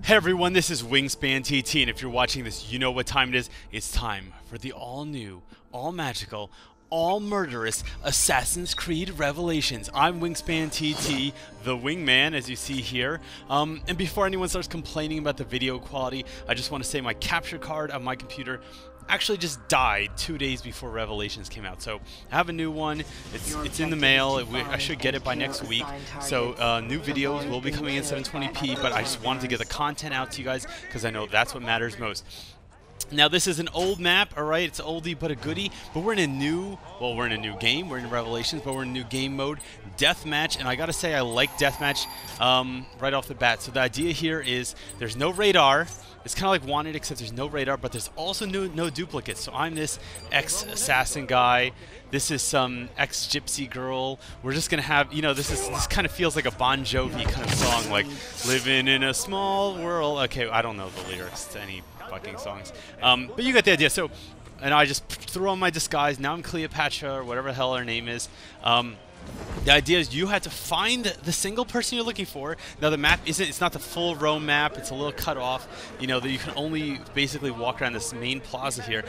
Hey everyone, this is Wingspan TT, and if you're watching this, you know what time it is. It's time for the all-new, all-magical, all-murderous Assassin's Creed Revelations. I'm Wingspan TT, the wingman, as you see here. And before anyone starts complaining about the video quality, I just want to say my capture card on my computer actually just died 2 days before Revelations came out. So I have a new one. It's in the mail. I should get it by next week. So new videos will be coming in 720p, but I just wanted to get the content out to you guys because I know that's what matters most. Now this is an old map, alright, it's oldie but a goodie, but we're in a new, well, we're in a new game, we're in Revelations, but we're in a new game mode, Deathmatch, and I gotta say I like Deathmatch right off the bat. So the idea here is there's no radar. It's kind of like Wanted, except there's no radar, but there's also no duplicates. So I'm this ex-assassin guy. This is some ex-gypsy girl. We're just gonna have, you know, this kind of feels like a Bon Jovi kind of song, like living in a small world. Okay, I don't know the lyrics to any fucking songs, but you get the idea. So, and I just threw on my disguise. Now I'm Cleopatra or whatever the hell her name is. The idea is you have to find the single person you're looking for. Now the map it's not the full Rome map, it's a little cut off, you know, that you can only basically walk around this main plaza here.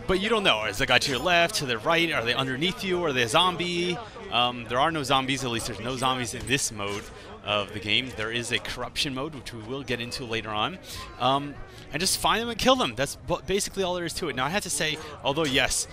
But you don't know, is the guy to your left, to the right, are they underneath you, are they a zombie? There are no zombies, at least there's no zombies in this mode of the game. There is a corruption mode, which we will get into later on. And just find them and kill them. That's basically all there is to it. Now I have to say, although yes,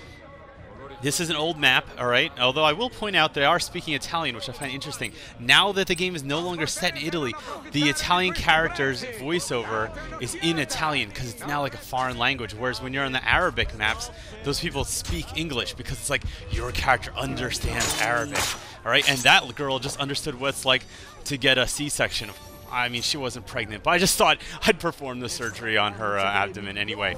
this is an old map, alright? Although I will point out they are speaking Italian, which I find interesting. Now that the game is no longer set in Italy, the Italian character's voiceover is in Italian because it's now like a foreign language. Whereas when you're on the Arabic maps, those people speak English because it's like your character understands Arabic, alright? And that girl just understood what it's like to get a C-section. I mean, she wasn't pregnant, but I just thought I'd perform the surgery on her abdomen anyway.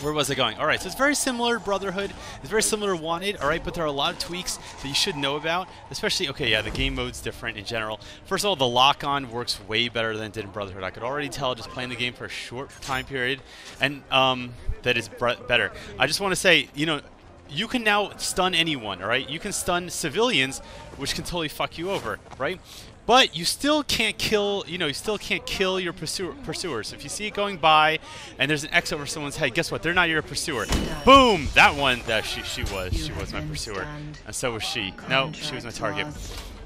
Where was I going? Alright, so it's very similar to Brotherhood. It's very similar to Wanted, alright, but there are a lot of tweaks that you should know about. Especially, okay, yeah, the game mode's different in general. First of all, the lock-on works way better than it did in Brotherhood. I could already tell just playing the game for a short time period, and that is better. I just want to say, you know, you can now stun anyone, alright? You can stun civilians, which can totally fuck you over, right? But you still can't kill, you know, you still can't kill your pursuers. If you see it going by and there's an X over someone's head, guess what? They're not your pursuer. Boom! That one, she was my pursuer. And so was she. No, she was my target.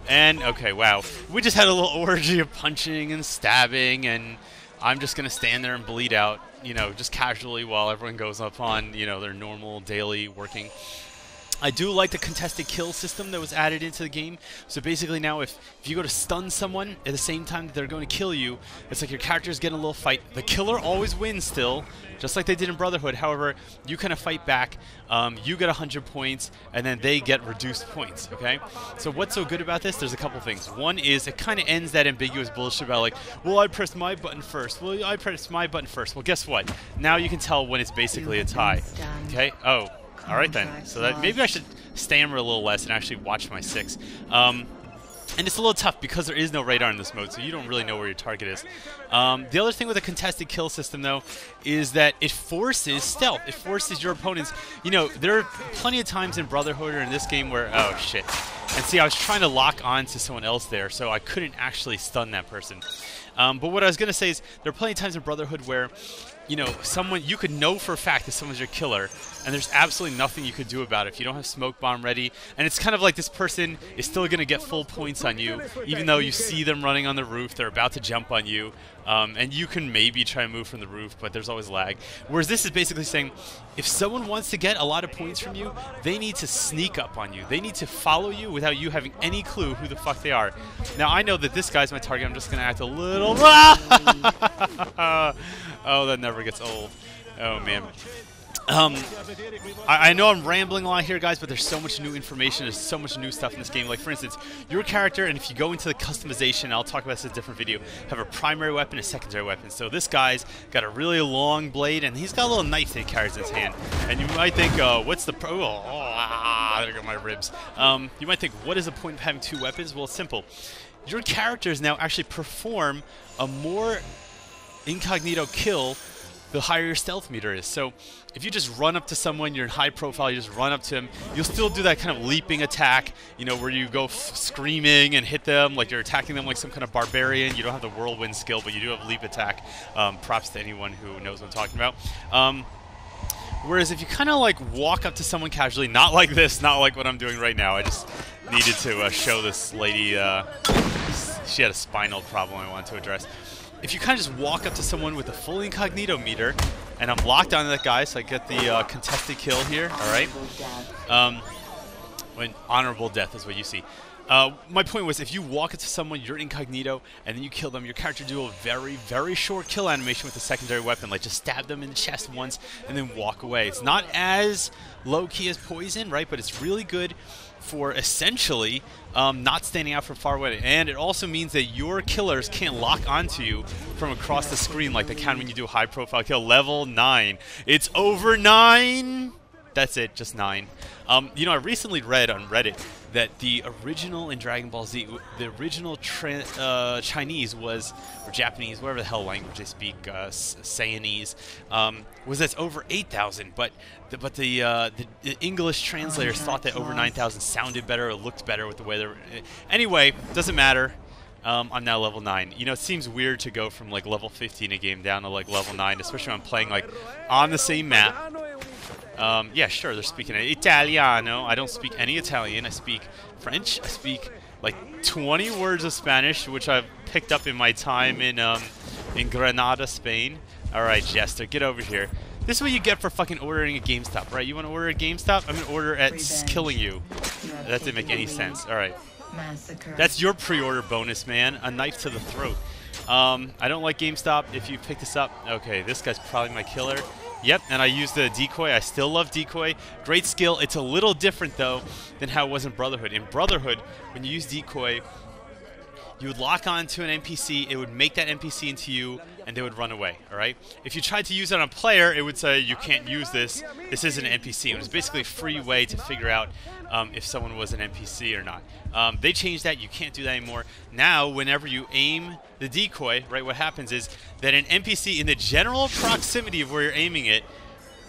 And, okay, wow. We just had a little orgy of punching and stabbing, and I'm just going to stand there and bleed out, you know, just casually while everyone goes up on, you know, their normal daily working. I do like the contested kill system that was added into the game. So basically now if you go to stun someone at the same time that they're going to kill you, it's like your character's getting a little fight. The killer always wins still, just like they did in Brotherhood. However, you kind of fight back. You get 100 points, and then they get reduced points, okay? So what's so good about this? There's a couple things. One is it kind of ends that ambiguous bullshit about like, well, I pressed my button first. Well, I pressed my button first. Well, guess what? Now you can tell when it's basically a tie, okay? Oh. Alright then, so that maybe I should stammer a little less and actually watch my 6. And it's a little tough because there is no radar in this mode, so you don't really know where your target is. The other thing with the contested kill system, though, is that it forces stealth. It forces your opponents, you know, there are plenty of times in Brotherhood or in this game where, oh shit. And see, I was trying to lock on to someone else there, so I couldn't actually stun that person. But what I was going to say is there are plenty of times in Brotherhood where, you know, you could know for a fact that someone's your killer, and there's absolutely nothing you could do about it if you don't have smoke bomb ready. And it's kind of like this person is still going to get full points on you, even though you see them running on the roof, they're about to jump on you, and you can maybe try and move from the roof, but there's always lag. Whereas this is basically saying, if someone wants to get a lot of points from you, they need to sneak up on you. They need to follow you without you having any clue who the fuck they are. Now, I know that this guy's my target. I'm just going to act a little... Oh, that never gets old. Oh, man. I know I'm rambling a lot here, guys, but there's so much new information. There's so much new stuff in this game. Like, for instance, your character, and if you go into the customization, I'll talk about this in a different video, have a primary weapon and a secondary weapon. So this guy's got a really long blade, and he's got a little knife that he carries in his hand. And you might think, what's the pro? There go my ribs. You might think, what is the point of having two weapons? Well, it's simple. Your characters now actually perform a more incognito kill the higher your stealth meter is. So if you just run up to someone, you're in high profile, you just run up to him, you'll still do that kind of leaping attack, you know, where you go screaming and hit them like you're attacking them like some kind of barbarian. You don't have the whirlwind skill, but you do have leap attack. Props to anyone who knows what I'm talking about. Whereas if you kind of like walk up to someone casually, not like this, not like what I'm doing right now. I just needed to show this lady, she had a spinal problem I wanted to address. If you kind of just walk up to someone with a full incognito meter, and I'm locked onto that guy, so I get the contested kill here, alright? When honorable death is what you see. My point was, if you walk up to someone, you're incognito, and then you kill them, your character do a very, very short kill animation with a secondary weapon, like just stab them in the chest once, and then walk away. It's not as low-key as poison, right, but it's really good for essentially not standing out from far away. And it also means that your killers can't lock onto you from across the screen like they can when you do a high-profile kill. Level 9. It's over 9! That's it, just 9. You know, I recently read on Reddit that the original in Dragon Ball Z, the original Chinese was, or Japanese, whatever the hell language they speak, Siamese, was that's over 8,000, but the English translators thought that over 9,000 sounded better, or looked better with the way they're... Anyway, doesn't matter. I'm now level 9. You know, it seems weird to go from like level 50 in a game down to like level 9, especially when I'm playing like on the same map. Yeah, sure, they're speaking Italiano. I don't speak any Italian. I speak French. I speak like 20 words of Spanish, which I've picked up in my time in Granada, Spain. Alright, Jester, get over here. This is what you get for fucking ordering at GameStop, right? You want to order at GameStop? I'm going to order at Killing You. That didn't make any sense. Alright. That's your pre-order bonus, man. A knife to the throat. I don't like GameStop. If you pick this up... Okay, this guy's probably my killer. Yep, and I used the Decoy. I still love Decoy. Great skill. It's a little different, though, than how it was in Brotherhood. In Brotherhood, when you use Decoy, you would lock on to an NPC, it would make that NPC into you, and they would run away, alright? If you tried to use it on a player, it would say, you can't use this. This is an NPC. And it was basically a free way to figure out if someone was an NPC or not. They changed that. You can't do that anymore. Now, whenever you aim the decoy, right, what happens is that an NPC in the general proximity of where you're aiming it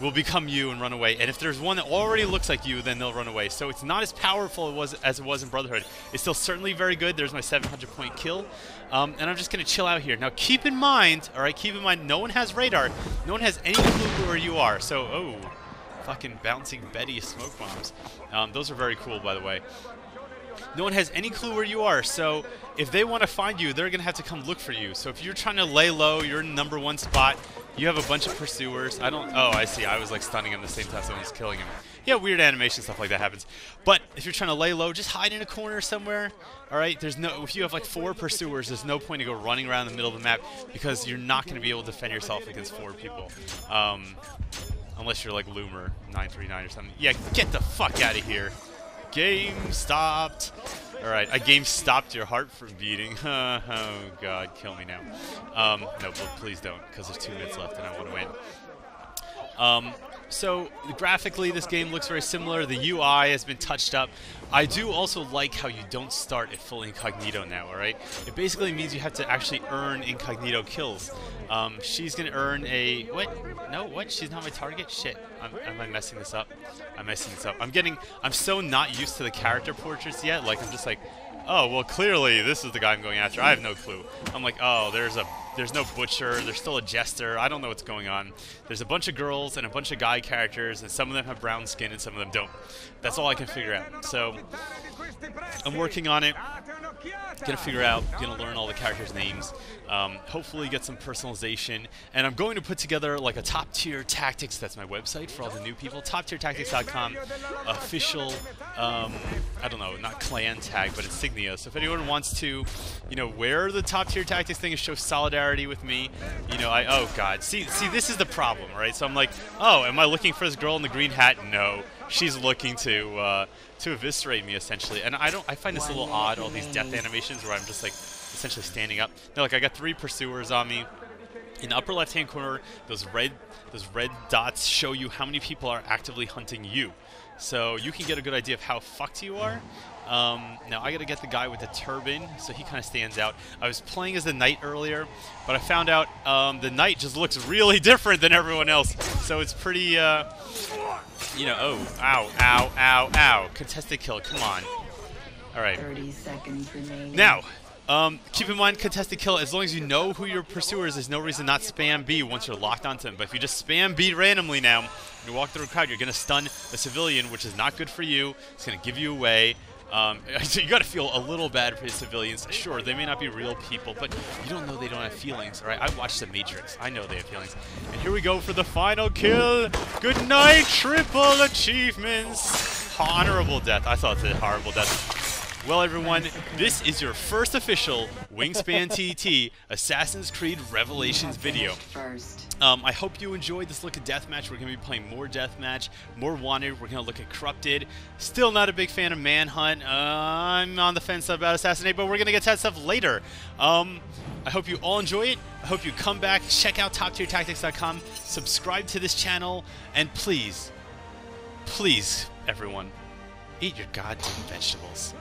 will become you and run away. And if there's one that already looks like you, then they'll run away. So it's not as powerful as it was in Brotherhood. It's still certainly very good. There's my 700-point kill. And I'm just going to chill out here. Now, keep in mind, all right, keep in mind, no one has radar. No one has any clue where you are. So, oh, fucking bouncing Betty smoke bombs. Those are very cool, by the way. No one has any clue where you are, so if they want to find you, they're going to have to come look for you. So if you're trying to lay low, you're in the #1 spot, you have a bunch of pursuers. Oh, I see. I was like stunning him the same time someone was killing him. Yeah, weird animation stuff like that happens. But if you're trying to lay low, just hide in a corner somewhere. All right, if you have like 4 pursuers, there's no point to go running around the middle of the map because you're not going to be able to defend yourself against 4 people. Unless you're like Loomer 939 or something. Yeah, get the fuck out of here. Game stopped. Alright, a game stopped your heart from beating. Oh god, kill me now. No, please don't, because there's 2 minutes left and I want to win. So, graphically, this game looks very similar. The UI has been touched up. I do also like how you don't start at full incognito now, alright? It basically means you have to actually earn incognito kills. She's going to earn a... What? No, what? She's not my target? Shit. Am I messing this up? I'm messing this up. I'm so not used to the character portraits yet. Like, I'm just like, oh, well, clearly this is the guy I'm going after. I have no clue. I'm like, oh, there's no butcher. There's still a jester. I don't know what's going on. There's a bunch of girls and a bunch of guy characters, and some of them have brown skin and some of them don't. That's all I can figure out. So I'm working on it. Gonna figure out, gonna learn all the characters' names, hopefully get some personalization, and I'm going to put together like a top tier tactics. That's my website for all the new people, toptiertactics.com, official, I don't know, not clan tag, but insignia. So if anyone wants to, you know, wear the top tier tactics thing and show solidarity with me, you know, oh god, see, this is the problem, right? So I'm like, oh, am I looking for this girl in the green hat? No. She's looking to eviscerate me, essentially. And I find this a little odd, all these death animations where I'm just like essentially standing up. Now, like, I got 3 pursuers on me. In the upper left-hand corner, those red dots show you how many people are actively hunting you. So you can get a good idea of how fucked you are. Now I gotta get the guy with the turban, so he kind of stands out. I was playing as the knight earlier, but I found out the knight just looks really different than everyone else. So it's pretty, you know, oh, ow, ow, ow, ow. Contested kill, come on. All right. 30 seconds remaining. Now, keep in mind, contested kill, as long as you know who your pursuer is, there's no reason not spam B once you're locked onto him. But if you just spam B randomly now, and you walk through a crowd, you're going to stun a civilian, which is not good for you. It's going to give you away. So you got to feel a little bad for the civilians. Sure, they may not be real people, but you don't know they don't have feelings, all right? I watched The Matrix. I know they have feelings. And here we go for the final kill. Good night, triple achievements. Honorable death. I thought it was a horrible death. Well, everyone, this is your first official Wingspan TT Assassin's Creed Revelations video. I hope you enjoyed this look at Deathmatch. We're going to be playing more Deathmatch, more Wanted. We're going to look at Corrupted. Still not a big fan of Manhunt. I'm on the fence about Assassinate, but we're going to get to that stuff later. I hope you all enjoy it. I hope you come back, check out TopTierTactics.com, subscribe to this channel, and please, please, everyone, eat your goddamn vegetables.